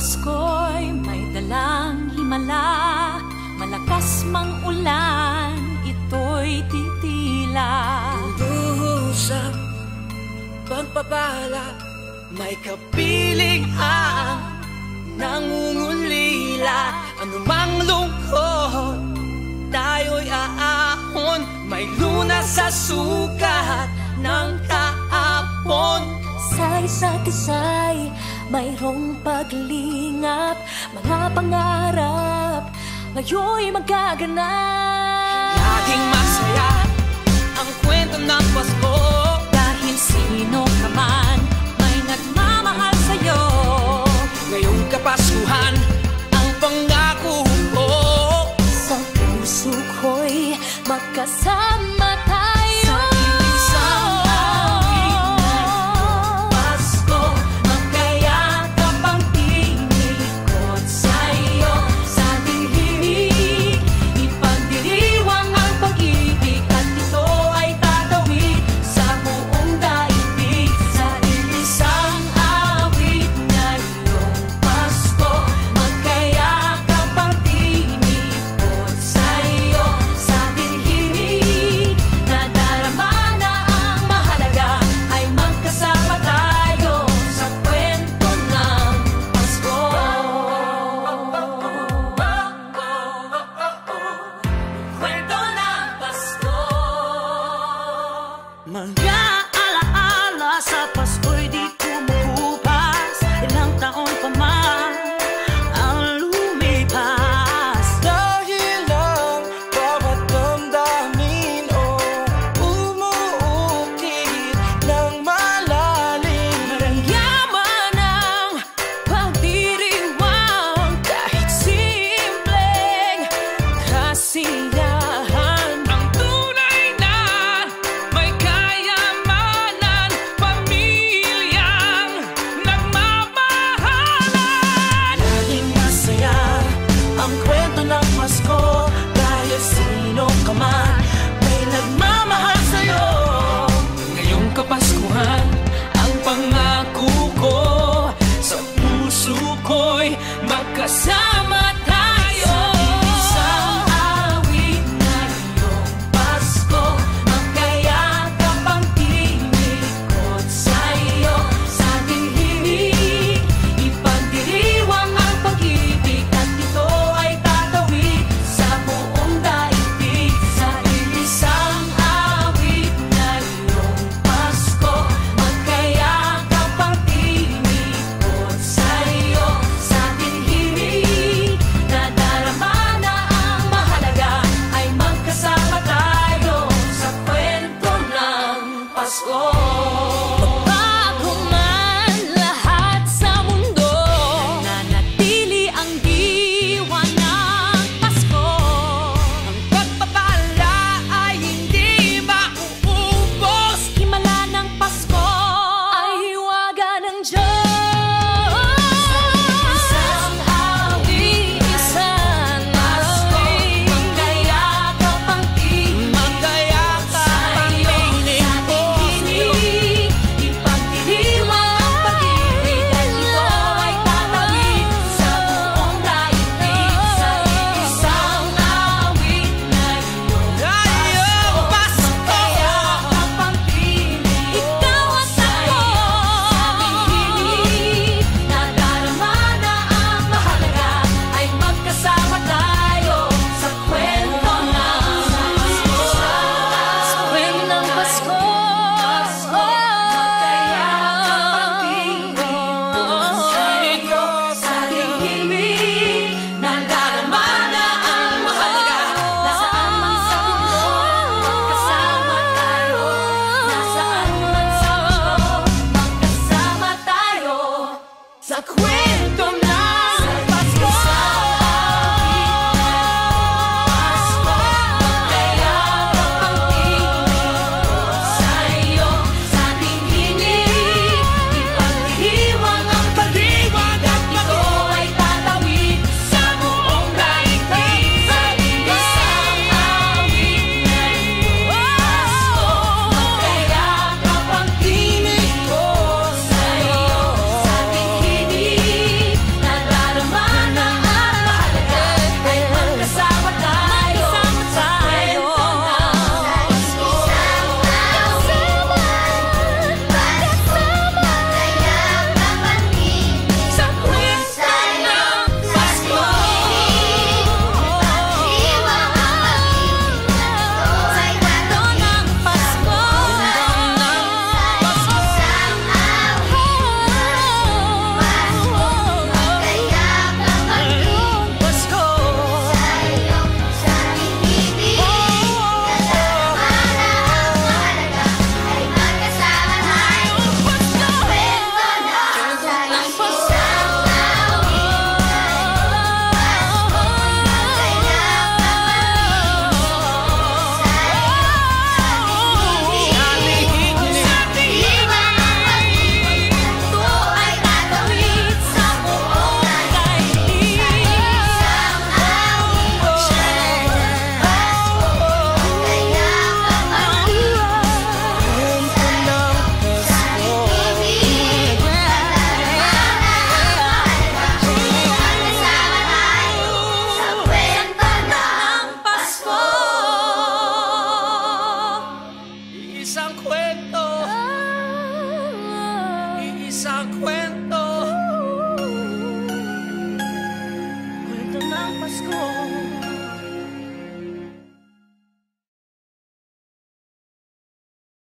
Pasko'y may dalang himala, malakas mang ulan, ito'y titila. Duhusap, pagpapala, may kapiling ang nangungulila. Anumang lungkot, tayo'y aahon, may lunas sa sukat ng kahapon. Sa isa't isa'y mayroong paglingap, mga pangarap ngayon'y magaganap. Laging masaya ang kwento ng Pasko, dahil sino ka man may nagmamahal sa'yo. ngayong Kapaskuhan ang pangako ko. Sa puso ko'y magkasama tayo. Mag-aalaala sa Pasko'y di kumukupas, ilang taon pa man ang lumipas. Dahil ang bawat damdamin umuukit ng malalim. Marangyaman ang pagdiriwang, kahit simpleng kasiyahan. Ang kwento ng Pasko, dahil sino ka man may nagmamahal sa'yo. Ngayong Kapaskuhan ang pangako ko, sa puso ko'y magkasama tayo. Isang awit na iyong Pasko, magkayakap ang tinikot sa'yo. Sa ating himig, ipagdiriwang ang pag-ibig, at ito ay tatawid sa buong daigdig. Sa isang awit na iyong Pasko, magkayakap ang tinikot sa'yo. Sa ating himig, nadarama na ang mahalaga, ay magkasama tayo sa kwento ng Pasko. Magbago man lahat sa mundo, nananatili ang diwa ng Pasko. Ang pagpapala ay hindi mauubos. Himala ng Pasko ay hiwaga ng Diyos. Isang awit, isang awit, magkayakap ang tinig Magkayakap ang sa'yo. tinig Sa ating ko. himig, iisang kwento, iisang kwento.